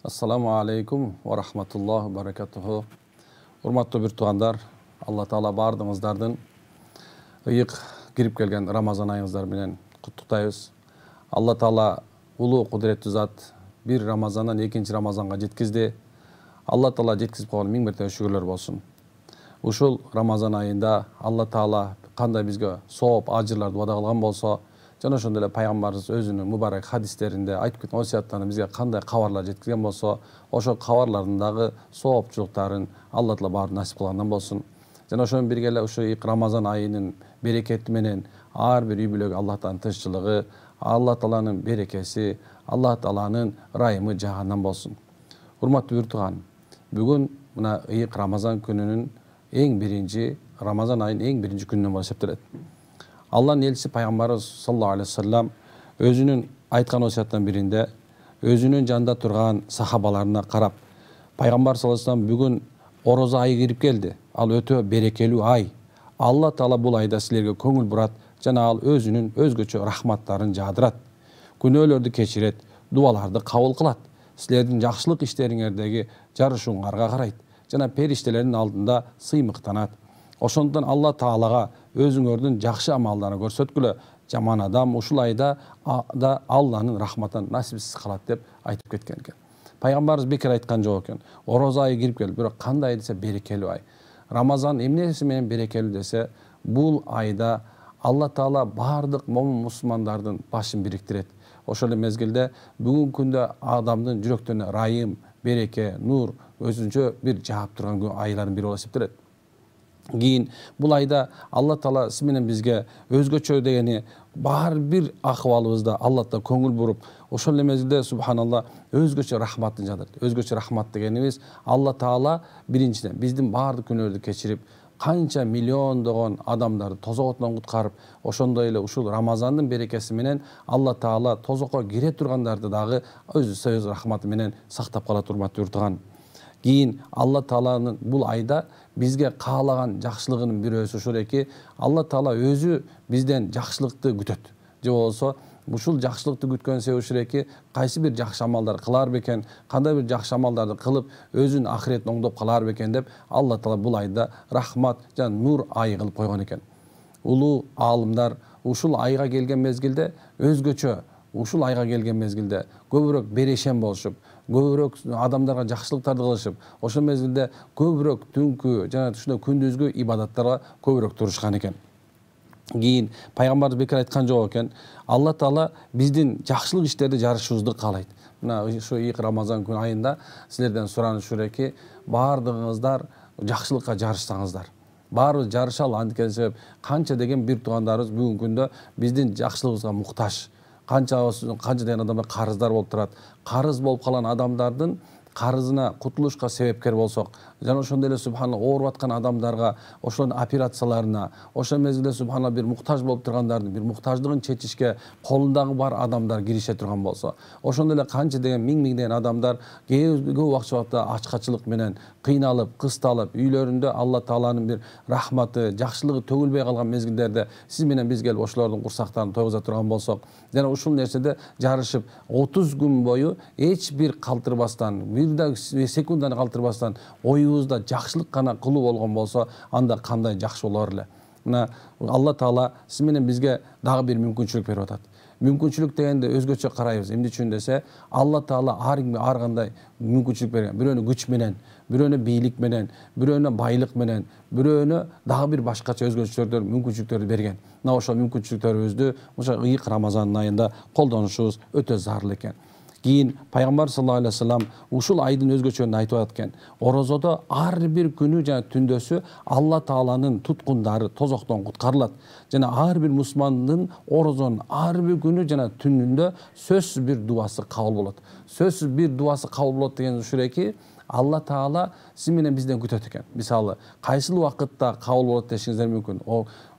Assalamu alaikum wa rahmatullohi wa barakatuhu. Urmatlı bir tuğanlar, Allah Taala bardığınızlardan ıyık girip gelgen Ramazan ayınızlar bilen kutluktayız. Allah Taala ulu kudretli zat bir Ramazandan ikinci Ramazanға жеткізді. Allah Taala жеткізіп қойған миң мәртебе шүгірлер болсын. Ушул Ramazan ayında Allah Taala кандай бизге сооп, ажырларды вада кылган болсо, жана ошондой эле пайгамбарыбыз өзүнүн мубарак хадистеринде айтып кеткен осуяттарында бизге кандай кабарлар жеткизген болсо, ошол кабарлардын дагы соопчулуктарын Алла Таала баарын насип кылгандан болсун. Жана ошону бирге эле ушул Рамазан айынын берекети менен ар бир үй бүлөгө Аллахтан тынччылыгы, Алла Тааланын берекеси, Алла Тааланын ырайымы жаагынан болсун. Урматтуу бир тууган, бүгүн мына ыйык Рамазан күнүнүн эң биринчи Рамазан айынын эң биринчи күнүнөн болуп эсептелет. Allah'ın elçisi Peygamberimiz sallallahu aleyhi ve sellem özünün aytkan osiyattan birinde özünün janında turgan sahabalarına karap Peygamber sallallahu aleyhi ve sellem bugün oroza ayı girip geldi. Al ötö berekeli ay. Allah Taala bul ayda sizlerge көңүл бурат, жана ал өзүнүн өзгөчө рахматтарын жаадырат. Күнөөлөрдү кечирет, дуаларды кабыл кылат. Силердин жакшылык иштериңердеги жарышууңарга карайт. Жана периштелердин алдында сыймыктанат. Ошондон Алла Таалага өзүңөрдүн жакшы амалдарын көрсөткүлө, жаман адам ушул айда да Алланын рахматын насипсиз калат деп айтып кеткен экен. Пайгамбарыбыз бекер айткан жок экен. Ороза айы кирип келди, бирок кандай десе берекелүү ай. Рамазан эмнеси менен берекелүү десе, бул айда Алла Таала бардык момун мусулмандардын башын бириктирет. Ошол эле мезгилде бүгүнкү күндө адамдын жүрөктөрүнө ырайым, береке, нур өзүнчө бир жаап турган айлардын бири болуп эсептелет. Кийин бул айда Алла Таала сиз менен бизге өзгөчө дегени бар бир акыбалыбызда Алла Таала көңүл буруп, ошол эле мезгилде субханалла өзгөчө рахматын жадырат. Өзгөчө рахмат дегенибиз Алла Таала биринчиден биздин бардык күнөөлөрдү кечирип, канча миллиондогон адамдарды тозоктон куткарып, ошондой эле ушул Рамазандын берекеси менен Алла Таала тозокко кире тургандарды дагы өз рахматы менен сактап калат. Урматтуу турган. Кийин Алла Тааланын бул айда бизге каалаган жакшылыгынын бирөөсү ушул эки, Алла Таала өзү бизден жакшылыкты күтөт. Же болбосо ушул жакшылыкты күткөн себеби ушул эки, кайсы бир жакшы амалдар кылар бекен, кандай бир жакшы амалдарды кылып өзүнүн ахиретин оңдоп калар бекен деп Алла Таала бул айда рахмат жана нур айы кылып койгон экен. Улуу аалымдар ушул айга келген мезгилде өзгөчө, ушул айга келген мезгилде көбүрөөк берешен болушуп, көбүрөөк адамдарга жакшылыктарды кылышып, ошол мезгилде көбүрөөк түнкү жана ушундай күндүзгү ибадаттарга көбүрөөк турушкан экен. Кийин пайгамбарыбыз бекер айткан жок экен, Алла Таала биздин жакшылык иштерди жарышыбызды каалайт. Мына ушу Рамазан күн айында силерден сураныш ушул эки, бардыгыңыздар жакшылыкка жарышсаңыздар. Баарыбыз жарышалы, антикен себеп канча деген бир туугандарыбыз бүгүнкү күндө биздин жакшылыгыбызга муктаж. Канча деген адамдар карыздар болуп турат. Карыз болуп калган адамдардын карызына кутулушка себепкер болсок, жана ошондой эле субханалла ооруп аткан адамдарга, ошонун операцияларына, ошол мезгилде субханалла бир муктаж болуп тургандардын бир муктаждыгын чечишке колундагы бар адамдар кирише турган болсо, ошондой эле канча деген миң деген адамдар көп убакытта ачкачылык менен кыйналып, кысталып, үйлөрүндө Алла Тааланын бир рахматы, жакшылыгы төгүлбөй калган мезгилдерде сиз менен биз келип ошолордун курсактарын тойгуза турган болсок, жана ушул нерседе жарышып 30 күн бою эч бир калтырбастан, бир да секунданы калтырбастан оюбузда жакшылык гана кылуу болгон болсо, анда кандай жакшы болор эле. Мына Алла Таала сиз менен бизге дагы бир мүмкүнчүлүк берип атат. Мүмкүнчүлүк дегенде өзгөчө карайбыз. Эмне үчүн десе, Алла Таала ар кандай мүмкүнчүлүк берген. Бирөөнү күч менен, бирөөнү бийлик менен, бирөөнү байлык менен, бирөөнү дагы бир башкача өзгөчөлөр мүмкүнчүлүктөрдү берген. Мына ошол мүмкүнчүлүктөрүбүздү ошо ыйык Рамазан айында колдонушубуз өтө зарыл экен. Кийин пайгамбар саллаллаху алейхи ва саллям ушул айдын өзгөчөлүгүн айтып аткан. Орозодо ар бир күнү жана түндөсү Алла Тааланын туткундары тозоктон куткарылат. Жана ар бир мусулмандын орозонун ар бир күнү жана түнүндө сөзсүз бир дуасы кабыл болот. Сөзсүз бир дуасы кабыл болот деген ушул эки, Алла Таала сиз менен бизден күтөт экен. Мисалы, кайсыл убакытта кабыл болот дешиңиздер мүмкүн.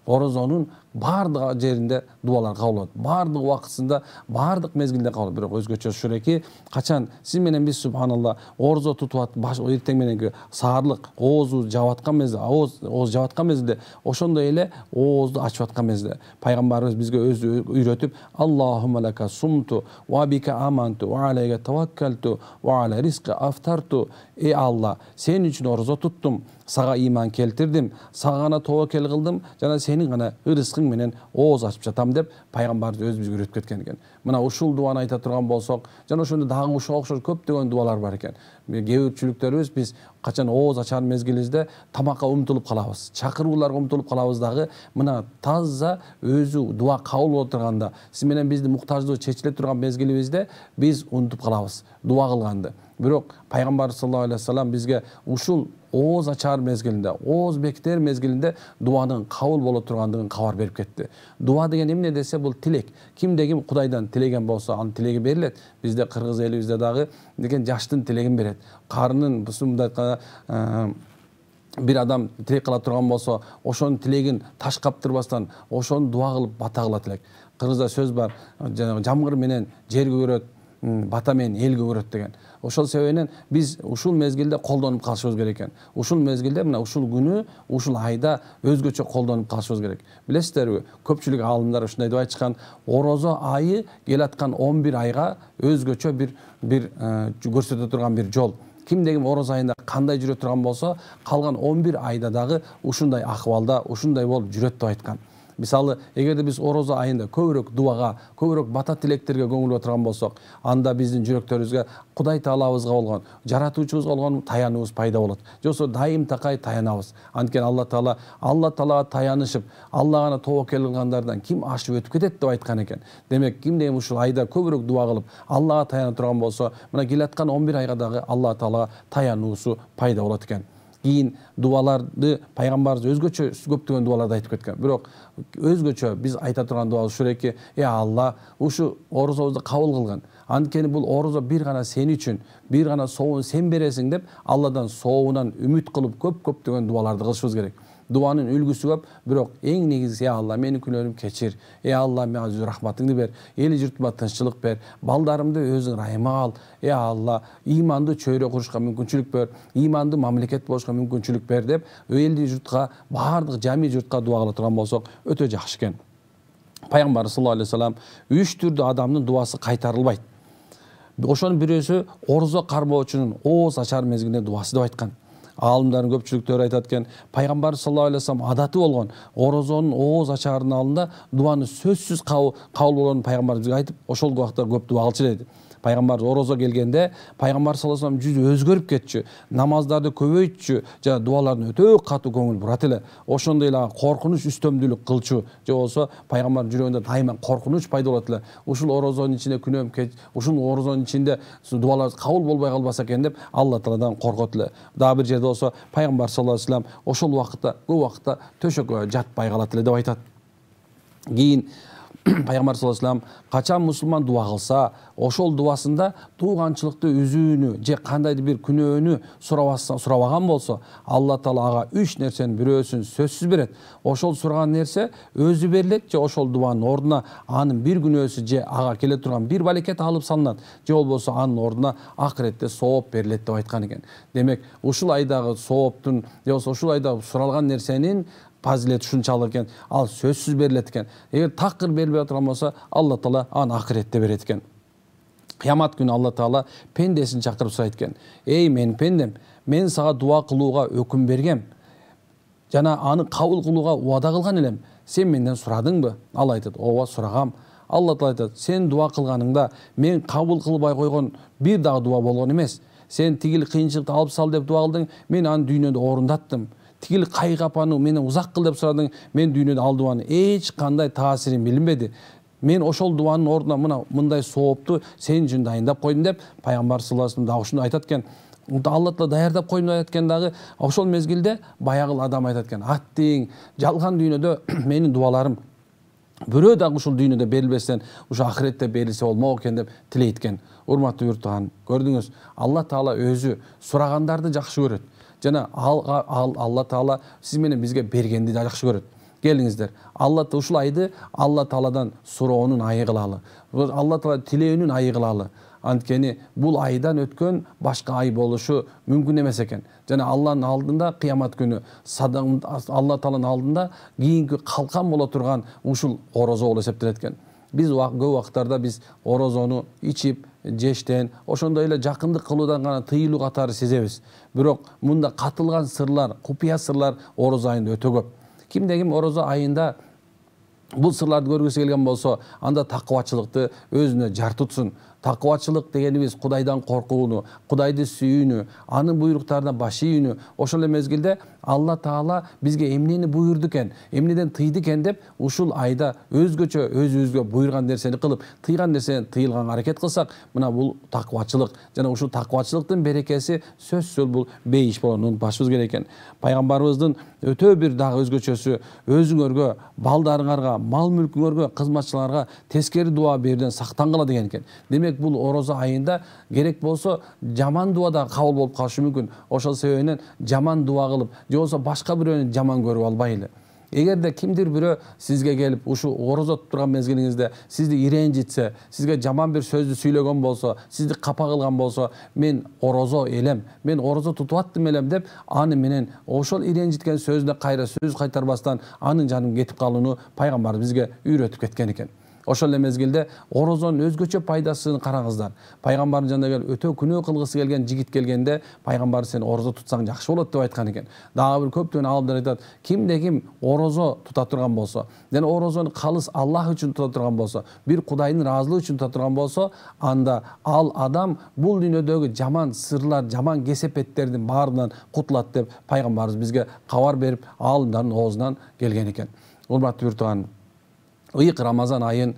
Орозонун бардык жеринде дуалар кабыл болот, бардык убакытында, бардык мезгилде кабыл болот. Бирок өзгөчө шуреки качан сиз менен биз субханалла орзо тутуп атып эртең мененки саарлык оозу жаап аткан мезгилде, ооз жаап аткан мезгилде, ошондой эле оозду ачып аткан мезгилде пайгамбарыбыз бизге өзү үйрөтүп, Аллахумма лака сумту ва бика аманту ва алейка таваккалту ва аля ризки афтарту. Ey Алла, сен үчүн орзо туттум, сага иман келтирдим, сага гана тобокел кылдым, жана сенин гана рызкың менен ооз ачып жатам деп пайгамбарыбыз өзү бизге үйрөтүп кеткен экен. Мына ушул дуаны айта турган болсок, жана ошондо дагы ушуга окшош көптөгөн дуалар бар экен. Кээбирчүлүктөрүбүз биз качан ооз ачар мезгилибизде тамакка умтулуп калабыз, чакырууларга умтулуп калабыз дагы мына таза өзү дуа кабыл боло турганда, сиз менен биздин муктаждыгыбыз чечиле турган мезгилибизде биз унутуп калабыз дуа кылганды. Бирок пайгамбар саллаллаху алейхи вассалам бизге ушул ооз ачар мезгилинде, ооз бекитер мезгилинде дуанын кабыл боло тургандыгын кабар берип кетти. Дуа деген эмне десе, бул тилек. Кимде ким Кудайдан тилеген болсо, анын тилеги берилет. Бизде кыргыз элибизде дагы деген жаштын тилегин берет. Карынын бир адам тилек кыла турган болсо, ошонун тилегин таш каптырбастан, ошону дуа кылып бата кылат элек. Кыргызда сөз бар, жамгыр менен жер көгөрөт, бата менен эл көгөрөт деген. Ошол себебинен биз ушул мезгилде колдонуп калышыбыз керек экен. Ушул мезгилде, мына ушул күнү, ушул айда өзгөчө колдонуп калышыбыз керек. Билесиздерби, көпчүлүк алымдар ушундай деп айтышкан, орозо айы келаткан 11 айга өзгөчө бир көрсөтө турган бир жол. Кимде ким орозо айында кандай жүрө турган болсо, калган 11 айда дагы ушундай акыбалда, ушундай болуп жүрөт деп айткан. Мисалы, эгерде биз орозо айында көбүрөөк дуага, көбүрөөк бата тилектерге көңүл буруу турган болсок, анда биздин жүрөктөрүбүзгө Кудай Таалабызга болгон, жаратуучубузга болгон таянуубуз пайда болот. Жоксо дайым такай таянабыз. Анткени Алла Таалага таянышып, Аллага тобокел кылгандардан ким ашып өтүп кетет деп айткан экен. Демек, кимде ким ушул айда көбүрөөк дуа кылып, Аллага таяна турган болсо, мына келаткан 11 айга дагы Алла Таалага таянуусу пайда болот экен. Кийин дуаларды пайгамбарыбыз өзгөчө көптөгөн дуаларды айтып кеткен. Бирок өзгөчө биз айта турган дуа ушуреки, Алла, ушу орозобузду кабыл кылгын. Анткени бул орозо бир гана сен үчүн, бир гана сообун сен бересиң деп Алладан сообунан үмүт кылып көптөгөн дуаларды кылышыбыз керек. Дуанын үлгүсү көп, бирок эң негизги, Алла, менин күнөөмдү кечир. Алла, мага жүз рахматыңды бер. Эли журтума тынччылык бер. Балдарымды өзүң райыма ал. Алла, иманды чөйрө курушка мүмкүнчүлүк бер. Иманды мамлекет болушка мүмкүнчүлүк бер деп элди журтка, бардык жами журтка дуа кыла турган болсок, өтө жакшы экен. Пайгамбар саллаллаху алейхи вассалам 3 түрдүү адамдын дуасы кайтарылбайт. Ошонун бирөөсү орзо кармоочунун ооз ачар мезгилинде дуасы деп айткан. Алымдардын көпчүлүктөрү айтат экен, пайгамбар саллаллаху алейхи вассалам адаты болгон орозонун ооз ачарынын алдында дуаны сөзсүз кабыл болгонун пайгамбар бизге айтып, ошол убакта көп дуа кылчу деди. Пайгамбар орозо келгенде пайгамбар саллаллаху алейхи вассалам жүзү өзгөрүп кетчү, намаздарды көбөйтчү, жана дуалардын өтө катуу көңүл бурат эле. Ошондой эле коркунуч үстөмдүүлүк кылчу, же болсо пайгамбардын жүрөгүндө дайыма коркунуч пайда болот эле. Ушул орозонун ичинде күнөөм ушул орозонун ичинде дуалар кабыл болбой калбаса экен деп Алла Тааладан коркот эле. Дагы бир жерде болсо пайгамбар саллаллаху алейхи вассалам ошол убакытта көп убакытта төшөккө жатпай калат эле деп айтат. Кийин пайгамбар саллаллаху алейхи вассалам качан мусулман дуа кылса, ошол дуасында тууганчылыкты үзүүнү же кандайдыр бир күнөөнү сурабаган болсо, Алла Таала ага 3 нерсенин бирөөсүн сөзсүз берет. Ошол сураган нерсе өзү берилет, же ошол дуанын ордуна анын бир күнөөсү же ага келе турган бир балекет алып салынат, же болбосо анын ордуна акыретте сооп берилет деп айткан экен. Демек, ушул айдагы сооптун, же болбосо ушул айда суралган нерсенин фазилет ушунчалык экен, ал сөзсүз берилет экен. Эгер такыр берилбей турган болсо, Алла Таала аны акыретте берет экен. Кыямат күнү Алла Таала пендесин чакырып сурайт экен. Эй менин пендем, мен сага дуа кылууга өкүм бергем. Жана аны кабыл кылууга убада кылган элем. Сен менден сурадыңбы? Ал айтат, ооба сурагам. Алла Таала айтат, сен дуа кылганыңда мен кабыл кылбай койгон бир дагы дуа болгон эмес. Сен тигил кыйынчылыкты алып сал деп дуа кылдың, мен аны дүйнөдө орундаттым. Тигил кайгапаны менен узак кыл деп сурадың, мен дүйнөдө ал дуанын эч кандай таасирин билинбеди. Мен ошол дуанын ордуна мындай соопту сен үчүн дайындап койдум деп пайгамбар саллаллаху алейхи вассалам дагы ушуну айтат экен. Алла Таала даярдап койдум деп айткан дагы ошол мезгилде баягы адам айтат экен, аттиң жалган дүйнөдө менин дуаларым бирөө дагы ушул дүйнөдө берилбестен ушу акыретте берилсе болмок экен деп тилейт экен. Урматтуу юрттуган, көрдүңүз, Алла Таала өзү сурагандарды жакшы көрөт. Жана Алла Таала сиз менен бизге бергенди да жакшы көрөт. келиңиздер. Алла ушул айды Алла Тааладан суроонун айы кылалы. Алла Таала тилөөнүн айы кылалы. Анткени бул айдан өткөн башка ай болушу мүмкүн эмес экен. Жана Алланын алдында кыямат күнү Алла Тааланын алдында кийинки калкан боло турган ушул орозо болуп эсептелет экен. Биз көп убактарда биз орозону ичип, жештен, ошондой эле жакындык кылуудан гана тыйылуу катары сезебиз. Бирок мында катылган сырлар, купуя сырлар орозо айында өтө көп. Кимде ким орозо айында бул сырларды көргүсү келген болсо, анда такыбачылыкты өзүнө жар тутсун. Такыбачылык дегенибиз Кудайдан коркууну, Кудайды сүйүүнү, анын буйруктарына баш ийүүнү, ошол эле мезгилде Алла Таала бизге эмнени буйрду экен, эмнеден тыйды экен деп ушул айда өзгөчө өзүбүзгө буйрган нерсени кылып, тыйган нерседен тыйылганга аракет кылсак, мына бул такыбачылык. Жана ушул такыбачылыктын берекеси сөзсүз бул бейиш болону унутпашыбыз керек экен. Пайгамбарыбыздын өтө бир дагы өзгөчөсү өзүңөргө, балдарыңарга, мал мүлкүңөргө, кызматчыларга тескери дуа берүүдөн сактангыла деген экен. Демек бул орозо айында керек болсо жаман дуа да кабыл болуп калышы мүмкүн. Ошол себебинен жаман дуа кылып, же болбосо башка бирөөнү жаман көрүп албайлы. Эгерде кимдир бирөө сизге келип ушу орозо туруп турган мезгилиңизде сизди иренжитсе, сизге жаман бир сөздү сүйлөгөн болсо, сизди капа кылган болсо, мен орозо элем, мен орозо тутуп аттым элем деп, аны менен ошол иренжиткен сөзүнө кайра сөз кайтарбастан анын жанын кетип калууну пайгамбар бизге үйрөтүп кеткен экен. Ошол эле мезгилде орозонун өзгөчө пайдасын караңыздар. Пайгамбардын жанына келип өтө күнөө кылгысы келген жигит келгенде пайгамбар сен орозо тутсаң жакшы болот деп айткан экен. Дагы бир көптөгөн алымдар айтат, кимде ким орозо тута турган болсо, жана орозону калыс Аллах үчүн тута турган болсо, бир Кудайдын ыраазылыгы үчүн тута турган болсо, анда ал адам бул дүйнөдөгү жаман сырлар, жаман кесепеттердин баарынан кутулат деп пайгамбарыбыз бизге кабар берип, алымдардын оозунан келген экен. Урматтуу бир тууган, ыйык Рамазан айын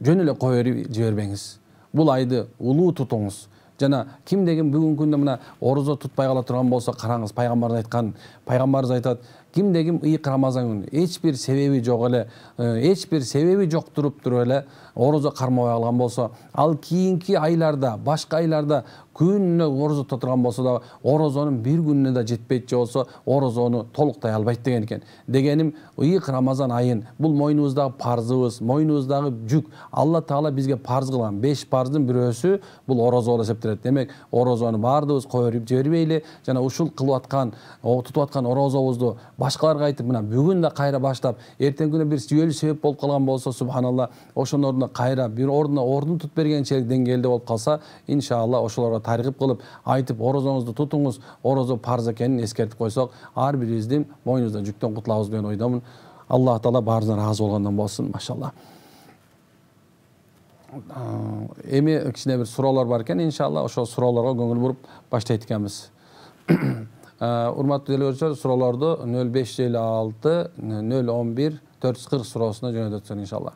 жөн эле кое жибербеңиз. Бул айды улуу тутуңуз. Жана кимде ким бүгүнкү күндө мына орозо тутпай кала турган болсо, караңыз, пайгамбар айткан, пайгамбарыбыз айтат, кимде ким ыйык Рамазан күнү эч бир себеби жок эле, эч бир себеби жок туруп эле орозо кармабай калган болсо, ал кийинки айларда, башка айларда күнүнө орозо тута турган болсо да, орозонун бир күнүнө да жетпейт, же болсо орозону толуктай албайт деген экен. Дегеним, ыйык Рамазан айын бул мойнубуздагы парзыбыз, мойнубуздагы жүк. Алла Таала бизге парз кылган 5 парздын бирөөсү бул орозо болуп эсептелет. Демек, орозону баардыгыбыз коюп жибербейли, жана ушул кылып аткан, тутуп аткан орозобузду башкаларга айтып, мына бүгүн да кайра баштап, эртең күнү бир жүйөлүү себеп болуп калган болсо, субханалла, ошонун ордуна кайра бир ордун тутуп бергенчелик деңгээлде болуп калса, иншалла ошолорго таргып кылып айтып, орозоңузду тутуңуз, орозо парз экенин эскертип койсок, ар бирибиздин мойнубуздан жүктөн кутулабыз деген ойдомун. Аллах Таала баарыбыздан разы болгондон болсун, машалла. Эми кичине бир суроолор бар экен, иншалла ошол суроолорго көңүл буруп баштайт экенбиз. Урматтуу делегөчөлөр, суроолорду 0556 011 440 суроосуна жөнөтөтсүң иншалла.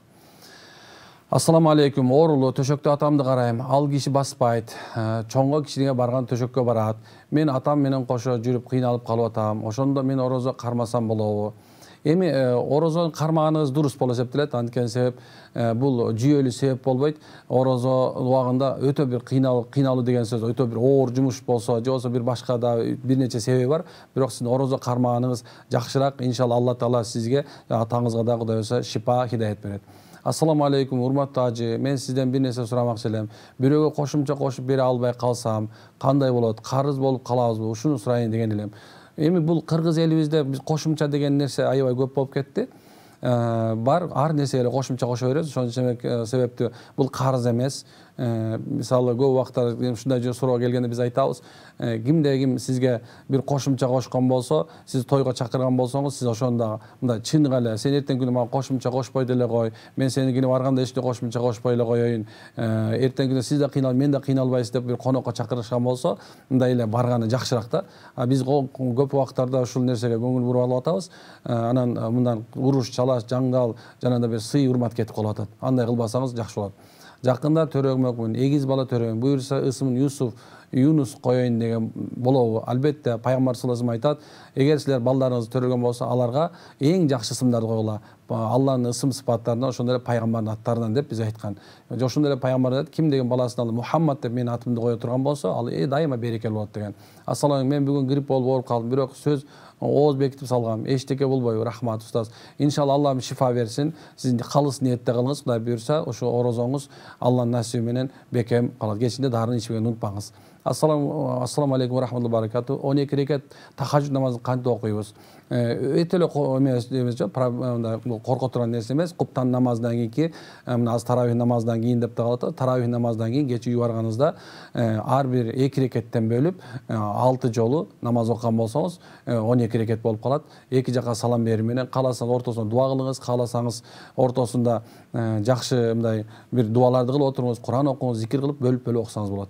Ассаламу алейкум. Оорулуу төшөктө атамды карайм. Ал киши баспайт. Чоңго кичинеге барган төшөккө барат. Мен атам менен кошо жүрүп кыйналып калып атам. Ошондо мен орозо кармасам болобу? Эми орозону кармаганыңыз дурус болуп эсептелет. Анткени себеп бул жүйөлүү себеп болбойт. Орозо убагында өтө бир кыйналуу деген сөз, өтө бир оор жумуш болсо, же болсо бир башка да бир нече себеби бар. Бирок сиздин орозо кармаганыңыз жакшыраак. Иншалла Алла Таала сизге, атаңызга да Кудай болсо шипа, хидаят берет. Ассаламу алейкум, урматтуу ажы. Мен сизден бир нерсе сурамакчы элем. Бирөөгө кошумча кошуп бере албай калсам, кандай болот? Карыз болуп калабызбы? Ушуну сурайын деген элем. Эми бул кыргыз элибизде биз кошумча деген нерсе аябай көп болуп кетти. Бар, ар нерсеге эле кошумча кошо беребиз. Ошон себептүү бул карыз эмес. Мисалы көп убакта ушундай суроо келгенде биз айтабыз, кимде ким сизге бир кошумча кошкон болсо, сиз тойго чакырган болсоңуз, сиз ошондо мындай чыныгы эле, сен эртең күнү мага кошумча кошпой деле кой, мен сеникине барганда эч кошумча кошпой эле коеюн, эртең күнү сиз да кыйналып, мен да кыйналбайсыз деп бир конокко чакырышкан болсо, мындай эле барганы жакшыраак да. Биз көп убактарда ушул нерсеге көңүл буруп алып атабыз. Анан мындан уруш, чалаш, жаңдал, жанагындай бир сый урмат кетип калып атат. Андай кылбасаңыз жакшы болот. Жакында төрөгүм эгиз бала төрөгүм буюрса ысымын Юсуф Yunus коеюн деген болобу? Албетте пайгамбар саллаллаху алейхи айтат, эгер силер балдарыңызды төрөлгөн болсо, аларга эң жакшы ысымдарды койгула. Алланын ысым сыпаттарынан, ошондой эле пайгамбардын аттарынан деп биз айткан. Ошондой эле пайгамбар айтат, ким деген баласына Мухаммад деп менин атымды кое турган болсо, ал дайыма берекелүү болот деген. Ассалам, мен бүгүн грипп болуп ооруп калдым, бирок сөз ооз бекитип салгам. Эчтеке болбойбу? Рахмат устаз. Иншалла Аллах шифа берсин. Сиз калыс ниетте кылыңыз. Кудай буйрса, ошо орозоңуз Алланын насиби менен бекем калат. Кечинде дарыны ичпегенди унутпаңыз. Ассаламу алейкум ва рахматуллахи ва баракату. 12 рекат тахажжуд намазын кантип окуйбуз? Өтө эле эмес жок, корко турган нерсе эмес. Куптан намаздан кийинки, мына аз таравих намаздан кийин деп да калат. Таравих намаздан кийин кече үй барганыңызда ар бир 2 рекаттан бөлүп 6 жолу намаз окуган болсоңуз 12 рекат болуп калат. Эки жака салам берүү менен кааласаңыз ортосунда дуа кылыңыз, кааласаңыз ортосунда жакшы мындай бир дуаларды кылып отуруңуз, Куран окуңуз, зикир кылып бөлүп окусаңыз болот.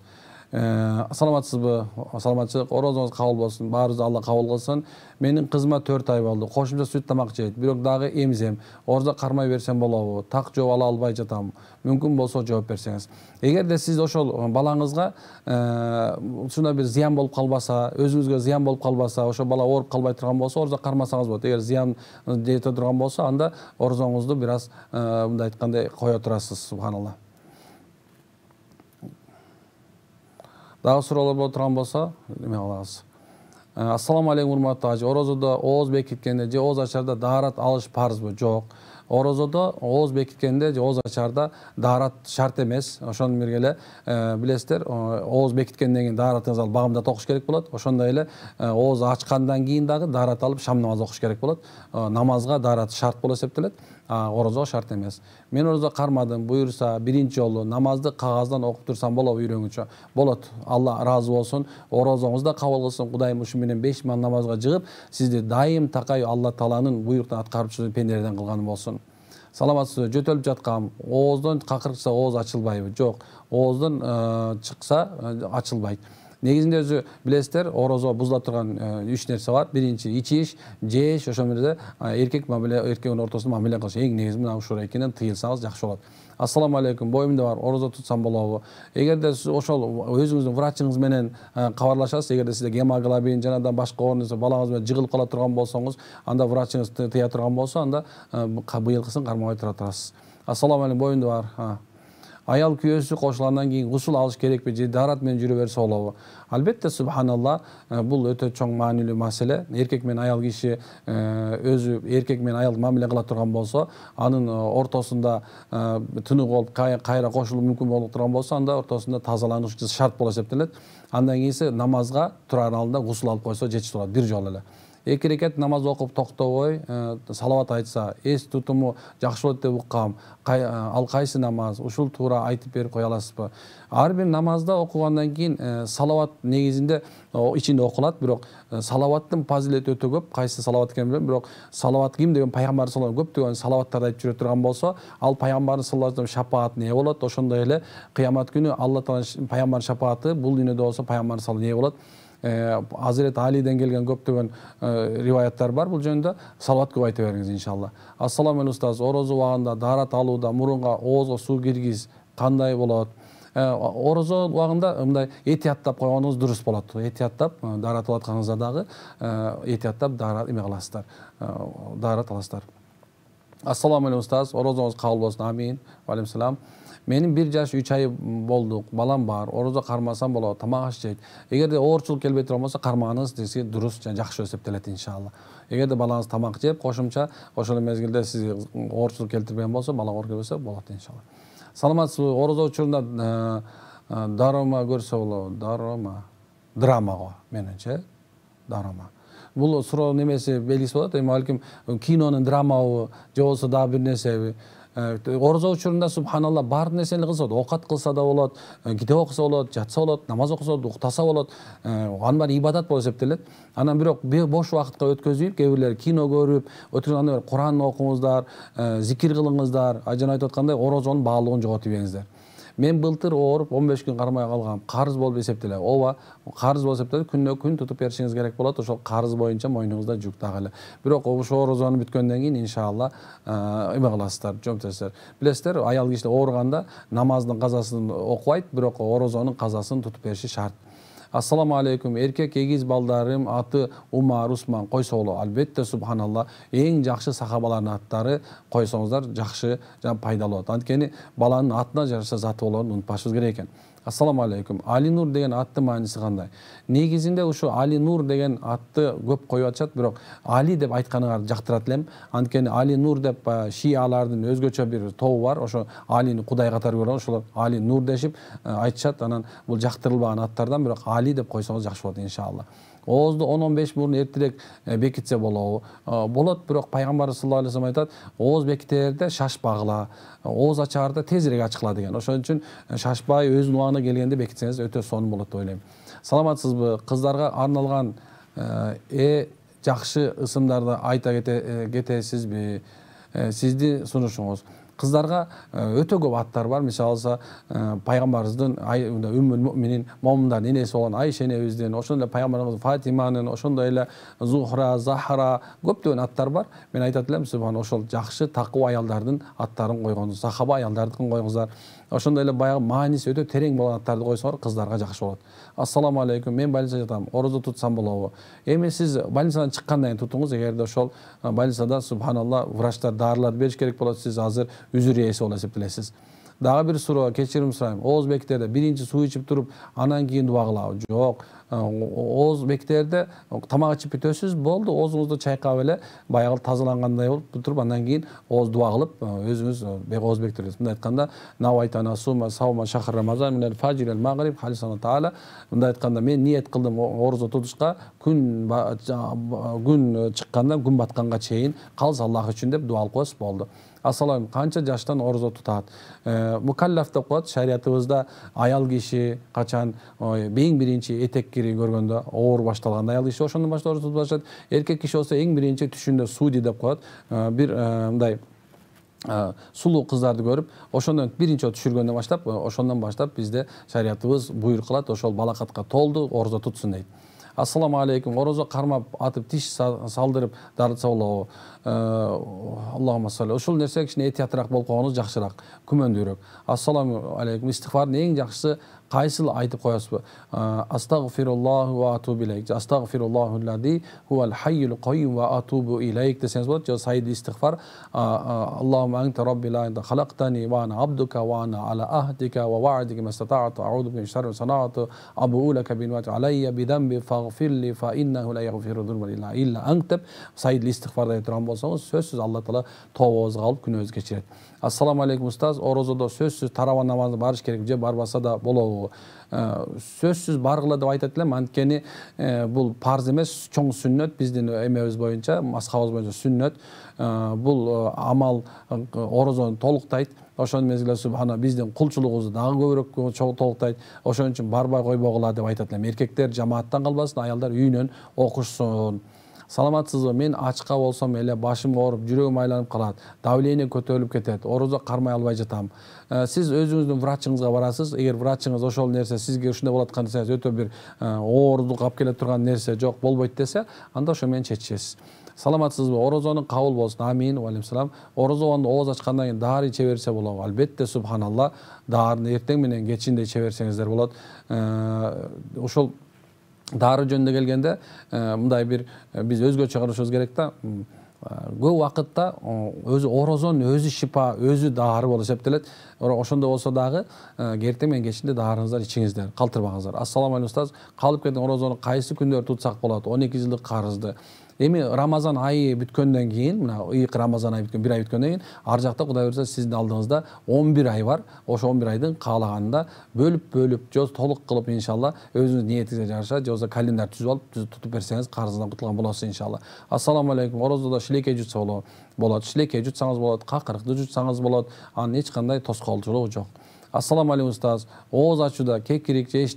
Саламатсызбы? Саламатчылык, орозоңуз кабыл болсун. Баарыбызды Алла кабыл кылсын. Менин кызыма 4 ай болду. Кошумча сүт тамак жейт. Бирок дагы эмзем. Орозо кармай берсем болобу? Так жооп ала албай жатам. Мүмкүн болсо жооп берсеңиз. Эгерде сиз ошол балаңызга ушундай бир зыян болуп калбаса, өзүңүзгө зыян болуп калбаса, ошо бала ооруп калбай турган болсо, орозо кармасаңыз болот. Эгер зыян жете турган болсо, анда орозоңузду бир аз мындай айткандай кое турасыз. Субханалла. Дагы суроолор болуп турган болсо, эме кылабыз. Ассаламу алейкум урматтуу ажы. Орозодо ооз бекиткенде же ооз ачарда даарат алыш парызбы? Жок. Орозодо ооз бекиткенде же ооз ачарда даарат шарт эмес. Ошону бирге эле билесиздер, ооз бекиткенден кийин дааратыңызды алып багымдат окуш керек болот. Ошондой эле ооз ачкандан кийин дагы даарат алып шам намаз окуш керек болот. Намазга даарат шарт болуп эсептелет. Орозо шарт эмес. Мен орозо кармадым, буйрса биринчи жолу намазды кагаздан окуп турсам болобу үйрөнгүчө? Болот. Алла ыраазы болсун. Орозоңузду да кабыл кылсын. Кудайым ушу менен 5 ман намазга жыгып, сизди дайым такай Алла Тааланын буйруктан аткарып жүргөн пенделерден кылган болсун. Саламатсызбы? Жөтөлүп жаткам. Ооздон какырчса ооз ачылбайбы? Жок. Ооздон чыкса ачылбайт. Негизинде өзү билесиздер, орозо бузула турган 3 нерсе бар. Биринчи ичиш, жеш, ошол жерде эркек мамиле, эркектин ортосунда мамиле кылыш. Эң негизи мына ушул экенин тыйылсаңыз жакшы болот. Ассаламу алейкум, боюмда бар, орозо тутсам болобу? Эгерде сиз ошол өзүңүздүн врачыңыз менен кабарлашасыз, эгерде сизде гемоглобин жанадан башка оорунса балаңыз менен жыгылып кала турган болсоңуз, анда врачыңыз тыя турган болсо, анда быйылкысын кармабай тура турасыз. Ассаламу алейкум, боюмда бар. Аял күйөөсү кошулгандан кийин гусул алыш керекпи же даарат менен жүрө берсе болобу? Албетте, субханалла, бул өтө чоң маанилүү маселе. Эркек менен аял киши өзү эркек менен аял мамиле кыла турган болсо, анын ортосунда тынык болуп кайра кошулуу мүмкүн болуп турган болсо, анда ортосунда тазаланыш шарт болуп эсептелет. Андан кийинси намазга турар алдында гусул алып койсо жетиштүү болот, бир жолу эле. 2 рекат намаз окуп токтобой салават айтса, эс тутуму жакшы болот деп уккам. Ал кайсы намаз? Ушул туура айтып берип кое аласызбы? Ар бир намазда окугандан кийин салават негизинде ичинде окулат, бирок салаваттын фазилети өтө көп. Кайсы салават экенин билбейм, бирок салават ким деген пайгамбар саллаллаху алейхи көптөгөн салаваттарды айтып жүрө турган болсо, ал пайгамбардын саллаллаху алейхи шапаатына ээ болот. Ошондой эле кыямат күнү Алла Тааланын пайгамбардын шапааты бул дүйнөдө болсо пайгамбардын саллаллаху ээ болот. Азирет Алиден келген көптөгөн риваяттар бар бул жөнүндө. Салават көп айта бериңиз иншалла. Ассаламу алейкум устаз, орозо убагында даарат алууда мурунга оозго суу киргиз кандай болот? Орозо убагында мындай этияттап койгонуңуз дурус болот. Этияттап даарат алып атканыңызда дагы этияттап даарат эме кыласыздар. Даарат аласыздар. Ассаламу алейкум устаз, орозоңуз кабыл болсун. Амин. Ва алейкум салам. Менин 1 жаш 3 ай болду, балам бар. Орозо кармасам болот, тамак аш жейт. Эгерде оорчулук келбей турган болсо, кармаганыңыз десе дурус жана жакшы эсептелет иншалла. Эгерде балаңыз тамак жеп, кошумча ошол мезгилде сизге оорчулук келтирбеген болсо, бала оор келбесе болот иншалла. Саламатсызбы? Орозо учурунда дарома көрсө болобу? Драма мененче, дарома. Бул суроо немеси белгиси болот. Эми балким кинонун драмабы, же болбосо дагы бир нерсеби? Орозо учурунда субханалла бар нерсени кылса болот, окат кылса да болот, китеп окуса болот, жатса болот, намаз окуса болот, уктаса болот. Анын баары ибадат болуп эсептелет. Анан бирок бош убакытка өткөзүп, кээ бирлер кино көрүп, өтүргөндө Куран окуңуздар, зикир кылыңыздар, жана айтып аткандай орозонун баалыгын жоготуп жибериңиздер. мен былтыр ооруп 15 күн кармай калгам, карыз болуп эсептелет. Ооба, карыз болуп эсептелет, күнүнө күн тутуп беришиңиз керек болот. Ошол карыз боюнча мойнуңузда жүк дагы эле. Бирок ошо орозону бүткөндөн кийин иншалла эме кыласыздар, жооптойсуздар. Билесиздер, аял кишилер ооруганда намаздын казасын окубайт, бирок орозонун казасын тутуп бериши шарт. Ассаламу алейкум. Эркек эгиз балдарым аты Умар Усман койсо болот. Албетте субханалла, эң жакшы сахабалардын аттары койсоңуздар жакшы жана пайдалуу болот. Анткени баланын атына жараша заты болоорун унутпашыбыз керек экен. Ассаламу алейкум. Али Нур деген аттын мааниси кандай? Негизинде ушу Али Нур деген атты көп коюп атышат, бирок Али деп айтканыңарды жактырат элем. Анткени Али Нур деп шиалардын өзгөчө бир тобу бар. Ошо Алини кудай катары көргөн, ошолор Али Нур дешип айтышат. Анан бул жактырылбаган аттардан, бирок Али деп койсоңуз жакшы болот иншалла. Оозду 10-15 мурун эртерээк бекитсе болобу? Болот, бирок пайгамбарыбыз саллаллаху алейхи вассалам айтат, ооз бекитерде шашпагыла, ооз ачаарда тезирээк ачкыла деген. Ошон үчүн шашпай өзүнүн убагына келгенде бекитсеңиз өтө сонун болот деп ойлойм. Саламатсызбы? Кыздарга арналган жакшы ысымдарды айта кетесизби? Сиздин сунушуңуз. Кыздарга өтө көп аттар бар. Мисалы алса, пайгамбарыбыздын Уммул Муъминин, момундардын энеси болгон Айша энебиздин, ошондой пайгамбарыбыздын Фатиманын, ошондой эле Зухра, Захра, көптөгөн аттар бар. Мен айтат элем, субхан, ошол жакшы такыба аялдардын аттарын койгонуңуз, сахаба аялдардыкын койгуңуздар. Ошондой эле баягы мааниси өтө терең болгон аттарды койсоңор кыздарга жакшы болот. Ассаламу алейкум. Мен больницада жатам. Орозо тутсам болобу? Эми сиз больницадан чыккандан кийин тутуңуз. Эгерде ошол больницада субханалла врачтар дарыларды бериш керек болот, сиз азыр үзүр ээси болуп эсептелесиз. Дагы бир суроо, кечирим сурайм. Ооз бекитерде биринчи суу ичип туруп, анан кийин дуба кылабы? Жок. Ооз бекитерде тамак ичип бүтөсүз, болду, оозуңузду чайкап эле баягы тазалангандай болуп туруп, андан кийин ооз дуба кылып, өзүңүз ооз бекитересиз. Мындай айтканда, навайтана сума саума шахр рамазан минал фажр ал магриб халисана таала. Мындай айтканда, мен ниет кылдым орозо тутушка, күн чыккандан күн батканга чейин калса Аллах үчүн деп дуа кылып коесуз, болду. Ассалам, канча жаштан орозо тутат? Мукаллаф деп коет шариятыбызда. Аял киши качан эң биринчи этек кири көргөндө оор башталганда аял киши ошондон баштап орозо тутуп баштайт. Эркек киши болсо эң биринчи түшүндө суди деп коет. Бир мындай сулуу кыздарды көрүп, ошондон биринчи түшүргөндөн баштап, ошондон баштап бизде шариятыбыз буйрук кылат, ошол балакатка толду, орозо тутсун дейт. Ассаламу алейкум. Орозо кармап атып тиш салдырып дарытса болобу? Аллахумма салли. Ошол нерсе кичине этияттыраак болуп койгонуңуз жакшыраак, күмөндүүрөөк. Ассаламу алейкум. Истигфардын эң жакшысы кайсыл айтып коесузбу? Астагфируллаху ва атубу илейк. Астагфируллаху аллази хувал хайюл кайюм ва атубу илейк десеңиз болот. Же сайд истигфар. Аллахумма анта рабби ла инта халактани ва ана абдука ва ана ала ахдика ва вa'дика мастатa'tu а'уду мин шарри санa'tu абу лака бин ва алайя бидамби фагфирли фа иннаху ла ягфиру зунуба илля ант. Сайд истигфарда турган болсоңуз, сөзсүз Алла таала тобобузду кабыл күнөөбүздү кечирет. Ассаламу алейкум устаз. Орозодо сөзсүз тараван намазына барыш керек же барбаса да болобу? Сөзсүз баргыла деп айтат элем. Анткени бул парз эмес, чоң сүннөт. Биздин эмебиз боюнча, мазхабыбыз боюнча сүннөт. Бул амал орозону толуктайт. Ошон мезгилде субхана биздин кулчулугубузду дагы көбүрөөк толуктайт. Ошон үчүн барбай койбогула деп айтат элем. Эркектер жамааттан калбасын, аялдар үйүнөн окушсун. Саламатсызбы? Мен ачка болсом эле башым ооруп, жүрөгүм айланып калат, давление көтөрүлүп кетет, орозо кармай албай жатам. Сиз өзүңүздүн врачыңызга барасыз. Эгер врачыңыз ошол нерсе сизге ушундай болот аткан десеңиз, өтө бир ооруздук алып келе турган нерсе жок, болбойт десе, анда ошо менен чечишесиз. Саламатсызбы? Орозонун кабыл болсун. Амин. Ва алейкум салам. Орозону ооз ачкандан кийин дары иче берсе болобу? Албетте субханалла. Дарыны эртең менен кечинде иче берсеңиздер болот. Ошол дары жөнүндө келгенде, мындай бир биз өзгөчө карашыбыз керек да. Көп убакытта өзү орозонун өзү шипа, өзү дары болуп эсептелет. Ошондой болсо дагы эртең менен кечинде дарыңыздар ичиңиздер, калтырбаңыздар. Ассаламу алейкум устаз. Калып кеткен орозону кайсы күндөр тутсак болот? 12 жылдык карызды. Эми Рамазан айы бүткөндөн кийин, мына ыйык Рамазан айы бүткөн, бир ай бүткөндөн кийин, ар жакта Кудай буйрса сиздин алдыңызда 11 ай бар. Ошо 11 айдын каалаганында бөлүп, же толук кылып иншалла өзүңүз ниетиңизге жараша, же болбосо календар түзүп алып тутуп берсеңиз карыздан кутулган болосуз иншалла. Ассаламу алейкум. Орозодо шилекей жутса болот. Шилекей жутсаңыз болот, какырыкты жутсаңыз болот. Анын эч кандай тоскоолчулугу жок. Ассаламу алейкум устаз. Ооз ачууда кекирик же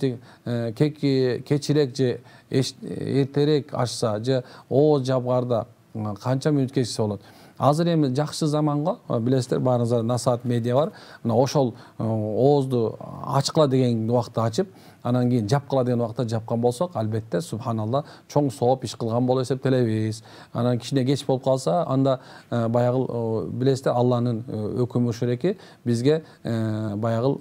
кечирээк же эртерээк ачса же ооз жабгарда канча мүнөт кечсе болот? Азыр эми жакшы заманга билесиздер, баарыңыздар Насаат медиа бар. Мына ошол оозду ачкыла деген убакта ачып, анан кийин жапкыла деген убакта жапкан болсок, албетте субханалла чоң сооп иш кылган болуп эсептелебиз. Анан кичине кеч болуп калса, анда баягы билесиздер, Алланын өкүмү ушул эки бизге баягы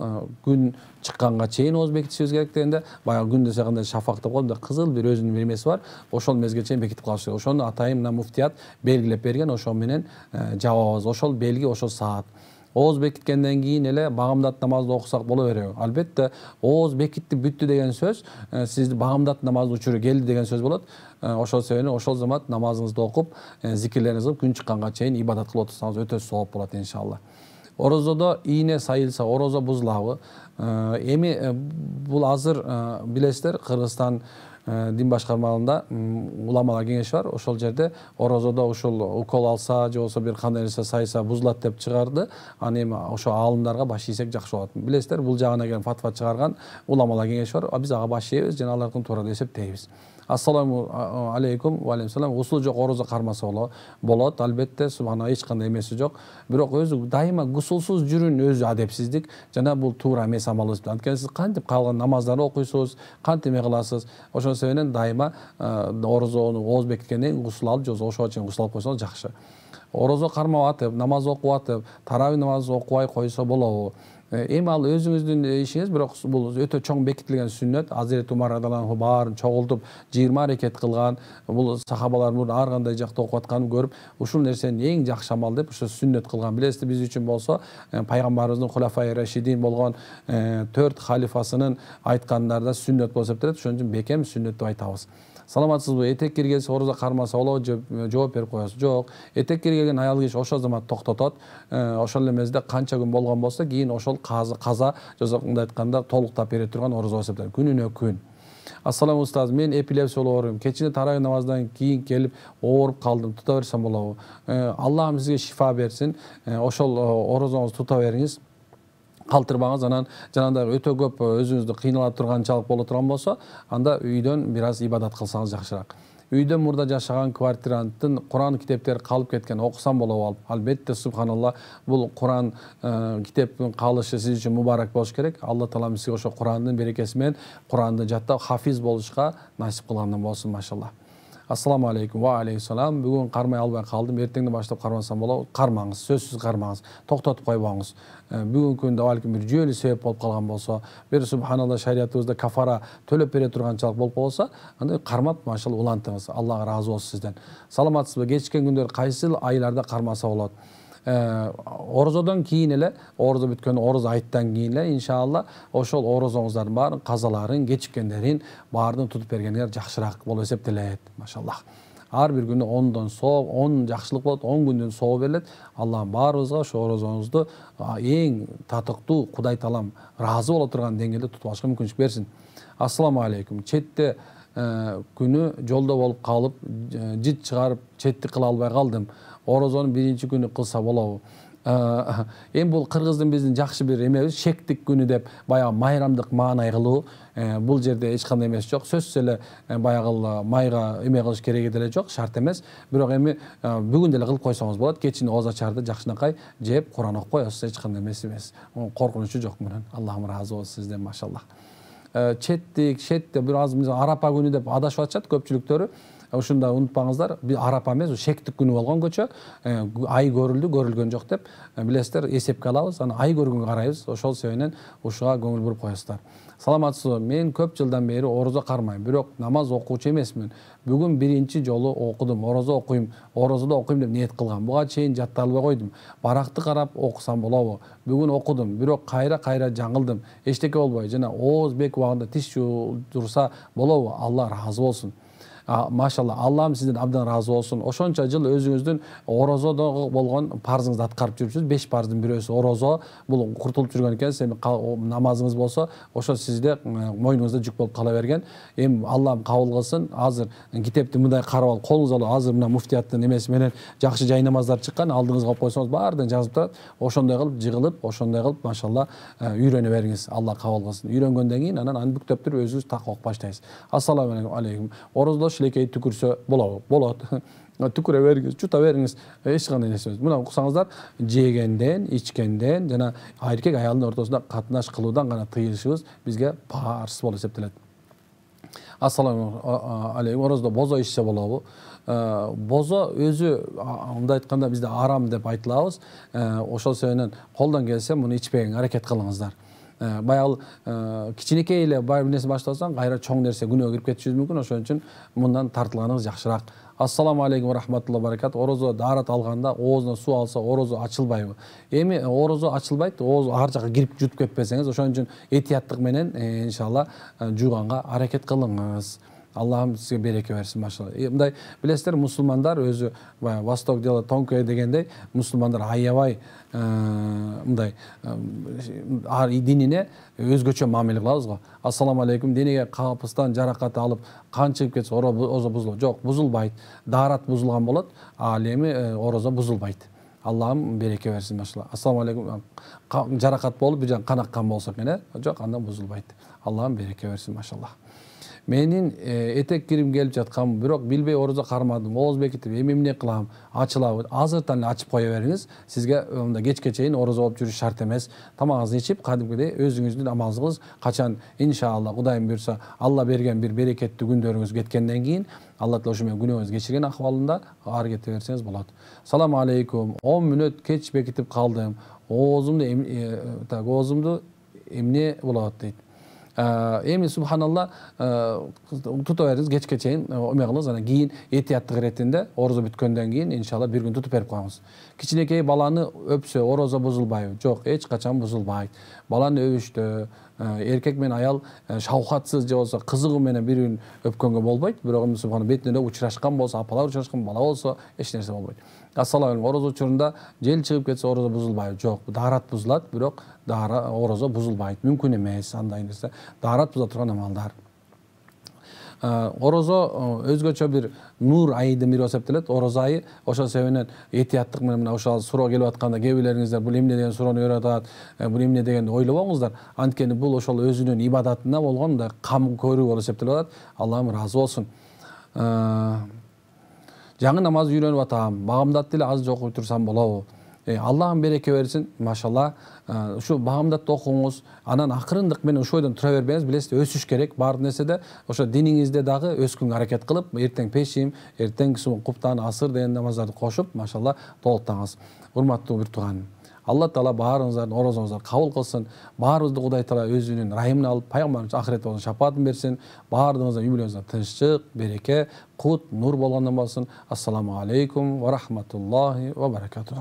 күн чыкканга чейин ооз бекитишибиз керек дегенде, баягы күн десе кандай шафак деп коет, кызыл бир өзүнүн бир эмеси бар. Ошол мезгилге чейин бекитип калыш керек. Ошону атайын мына муфтият белгилеп берген, ошол менен жабабыз. Ошол белги, ошол саат. Ооз бекиткенден кийин эле багамдат намазды окусак боло береби? Албетте, ооз бекитти бүттү деген сөз сизди багамдат намаздын учуру келди деген сөз болот. Ошол себептен ошол замат намазыңызды окуп, зикирлериңизди кылып, күн чыкканга чейин ибадат кылып отурсаңыз өтө сооп болот иншалла. Орозодо ийне сайылса, орозо бузулабы? Эми бул азыр билесиздер, Кыргызстан дин башкармалыгында уламалар кеңеши бар. Ошол жерде орозодо ушул укол алса же болбосо бир кандай нерсе сайса бузулат деп чыгарды. Аны эми ошо аалымдарга баш ийсек жакшы болот. Билесиздер, бул жагына келген фатва чыгарган уламалар кеңеши бар. Биз ага баш ийебиз жана алардын туура деп эсептейбиз. Ассаламу алейкум, ва алейкум салам. Усул жок орозо кармаса болот. Албетте, субхана, эч кандай эмеси жок. Бирок өзү дайыма гусулсуз жүрүүнүн өзү адепсиздик. Жана бул туура эмес амал. Анткени сиз кантип калган намаздарды окуйсуз, кантип эме кыласыз. Ошол себептен дайыма орозону ооз бекиткенден кийин гусул алып, же ошого чейин гусул алып койсоңуз жакшы. Орозо кармап атып, намаз окуп атып, таравih намазы окубай койсо болобу? Эми ал өзүңүздүн ишиңиз, бирок бул өтө чоң бекитилген сүннөт. Азирет Умар радаллаху баарын чогултуп 20 аракет кылган. Бул сахабалар мурда ар кандай жакта окуп атканын көрүп, ушул нерсени эң жакшы амал деп ушу сүннөт кылган. Билесиз, биз үчүн болсо пайгамбарыбыздын хулафай рашидин болгон 4 халифасынын айткандарда сүннөт болуп эсептелет. Ошон үчүн бекем сүннөт деп айтабыз. Саламатсызбы? Этек киргенсе орозо кармаса болобу? Жооп берип коесуз. Жок. Этек кирген аял киши ошол замат токтотот. Ошол эле мезгилде канча күн болгон болсо, кийин ошол каза же мындай айтканда толуктап бере турган орозо эсептелет. Күнүнө күн. Ассаламу устаз, мен эпилепсия ооруйм. Кечинде таравih намаздан кийин келип ооруп калдым. Тута берсем болобу? Аллахым сизге шифа берсин. Ошол орозоңузду тута бериңиз. Калтырбаңыз, анан жанагындай өтө көп өзүңүздү кыйнала турганчалык боло турган болсо, анда үйдөн бир аз ибадат кылсаңыз жакшыраак. Үйдөн мурда жашаган квартиранттын Куран китептери калып кеткен, окусам болобу? Албетте, субханалла, бул Куран китептин калышы сиз үчүн мубарак болуш керек. Алла таалам сизге ошо Курандын берекеси менен Куранды жаттап хафиз болушка насип кылган болсун, машалла. Ассаламу алейкум, ва алейкум салам. Бүгүн кармай албай калдым. Эртеңден баштап кармасам болобу? Кармаңыз, сөзсүз кармаңыз. Токтотуп койбоңуз. Бүгүнкү күндө балким бир жүйөлүү себеп болуп калган болсо, бир субханалла шариятыбызда кафара төлөп бере турганчалык болуп калса, анда кармап, машалла, улантыңыз. Аллага ыраазы болсун сизден. Саламатсызбы? Кечкен күндөр кайсы айларда кармаса болот? Орозодон кийин эле, орозо бүткөн ороз айттан кийин эле иншалла ошол орозоңуздардын баарын, казаларын, кечиккендерин баарын тутуп бергениңер жакшыраак болуп эсептелет. Машаллах. Ар бир күнү 10дон соо, 10 жакшылык болот, 10 күндөн соо берилет. Аллах баарыбызга ошо орозоңузду эң татыктуу Кудай таалам ыраазы боло турган деңгээлде тутуп алышка мүмкүнчүлүк берсин. Ассаламу алейкум. Четте күнү жолдо болуп калып, жит чыгарып, четтик кыла албай калдым. Орозонун биринчи күнү кылса болобу? Эми бул кыргыздын биздин жакшы бир эмебиз, шектик күнү деп баягы майрамдык маанай кылуу. Бул жерде эч кандай эмес жок. Сөзсүз эле баягы майга эме кылыш кереги деле жок, шарт эмес. Бирок эми бүгүн деле кылып койсоңуз болот. Кечинде ооз ачарды жакшынакай жеп, Куран окуп коесуз, эч кандай эмес эмес. Коркунучу жок мунун. Аллахым ыраазы болсун сизден, машаллах. Четтик, шетте бир аз арапа күнү деп адашып атышат көпчүлүктөрү. Ушунда унутпаңыздар, бир арапа эмес, шектик күнү болгон көчө. Ай көрүлдү, көрүлгөн жок деп билесиздер, эсепке алабыз. Аны ай көргөнгө карайбыз. Ошол себептен ушуга көңүл буруп коесуздар. Саламатсызбы? Мен көп жылдан бери орозо кармайм, бирок намаз окуучу эмесмин. Бүгүн биринчи жолу окудум. Орозо окуйм, орозодо окуйм деп ниет кылгам. Буга чейин жатталбай койдум. Баракты карап окусам болобу? Бүгүн окудум, бирок кайра жаңылдым. Эчтеке болбой, жана ооз бек убагында тиш жуурса болобу? Алла ыраазы болсун. Машалла, Аллахым сизден абдан разы болсун. Ошонча жыл өзүңүздүн орозодо болгон парзыңызды аткарып жүрүпсүз. 5 парздын бирөөсү орозо. Бул куртулуп жүргөн экенсиз. Эми намазыңыз болсо, ошо сизде мойнуңузда жүк болуп кала берген. Эми Аллахым кабыл кылсын. Азыр китепти мындай карап алып, колуңузга алып, азыр мына муфтияттын эмеси менен жакшы жай намаздар чыккан, алдыңызга коюп койсоңуз, баардыгын жазып турат. Ошондой кылып жыгылып, ошондой кылып, машалла, үйрөнө бериңиз. Алла кабыл кылсын. Үйрөнгөндөн кийин анан аны бүктөп туруп өзүңүз так окуп баштайсыз. Ассаламу алейкум. Орозодо бош элекей түкүрсө болот. Түкүрө бериңиз, жута бериңиз, эч кандай нерсе эмес. Мына уксаңыздар, жегенден, ичкенден жана эркек аялдын ортосунда катнаш кылуудан гана тыйылышыбыз бизге парыз болуп эсептелет. Ассаламу алейкум. Орозодо бозо ичсе болобу? Бозо өзү мындай айтканда бизде арам деп айтылабыз. Ошол себептен колдон келсе муну ичпегенге аракет кылыңыздар. Баягы кичинекей эле бар бир нерсе баштасаң, кайра чоң нерсе күнөөгө кирип кетиши мүмкүн. Ошон үчүн мындан тартылганыңыз жакшыраак. Ассаламу алейкум ва рахматуллахи ва баракатух. Орозо даарат алганда оозуна суу алса, орозо ачылбайбы? Эми орозо ачылбайт, ооз ар жака кирип жутуп кетпесеңиз, ошон үчүн этияттык менен иншалла жууганга аракет кылыңыз. Аллахым сизге береке берсин, машалла. Мындай билесиздер, мусулмандар өзү Восток дело тонкое дегендей, мусулмандар аябай мындай динине өзгөчө мамиле кылабыз го. Ассаламу алейкум. Денеге капыстан жаракат алып, кан чыгып кетсе орозо бузулат. Жок, бузулбайт. Даарат бузулган болот, ал эми орозо бузулбайт. Аллахым береке берсин, машалла. Ассаламу алейкум. Жаракат болуп, бир жан кан аккан болсо экен, жок, андан бузулбайт. Аллахым береке берсин, машалла. Менин этек кирим келип жаткан, бирок билбей орозо кармадым. Ооз бекитип, эмне кылам? Ачылабы? Азыртан эле ачып кое бериңиз. Сизге мында кечке чейин орозо болуп жүрүш шарт эмес. Тамагыңызды ичип, кадимкидей өзүңүздүн амалыңызды кылыңыз. Качан иншалла Кудайым буйрса, Алла берген бир берекеттүү күндөрүңүз кеткенден кийин, Алла таала ушу менен күнөөңүздү кечирген акыбалында ары кете берсеңиз болот. Салам алейкум. 10 мүнөт кеч бекитип калдым. Оозумду эмне болот дейт. Эми субханалла тута бериңиз, кечке чейин эме кылыңыз, анан кийин этияттык иретинде орозо бүткөндөн кийин иншалла бир күн тутуп берип коюңуз. Кичинекей баланы өпсө орозо бузулбайбы? Жок, эч качан бузулбайт. Баланы өбүштө эркек менен аял шаукатсыз же болсо кызыгуу менен бири бирин өпкөнгө болбойт, бирок субханалла бетине учурашкан болсо, апалар учурашкан бала болсо эч нерсе болбойт. Ассаламу алейкум. Орозо учурунда жел чыгып кетсе орозо бузулбайбы? Жок, даарат бузулат, бирок орозо бузулбайт. Мүмкүн эмес андай нерсе. Даарат буза турган амалдар. Орозо өзгөчө бир нур айдын бири эсептелет. Орозо айы ошол себептен этияттык менен мына ошол суроо келип атканда кээ бирлериңиздер бул эмне деген суроону көрүп атат, бул эмне дегенди ойлобоңуздар. Анткени бул ошол өзүнүн ибадатына болгон кам көрүү болуп эсептелип атат. Аллахым ыраазы болсун. Жаңы намаз үйрөнүп атам, багамдатты эле аз окуй турсам болобу? Аллахым береке берсин, машалла. Ушу багамдатты окуңуз, анан акырындык менен ушул ойдон тура бербеңиз, билесиз, өсүш керек. Бар нерседе ошо диниңизде дагы өскөнгө аракет кылып, эртең пешим, эртең куптан, асыр деген намаздарды кошуп, машалла, толуктаңыз. Урматтуу бир тууганым, Алла таала баарыңыздардын орозоңузду кабыл кылсын. Баарыбызды Кудай таала өзүнүн райымына алып, пайгамбарыбыз ахиретте болсун шапаатын берсин. Баарыңыздын үй бүлөңүзгө тынччык, береке, кут, нур болгондон болсун. Ассаламу алейкум ва рахматуллахи ва баракатух.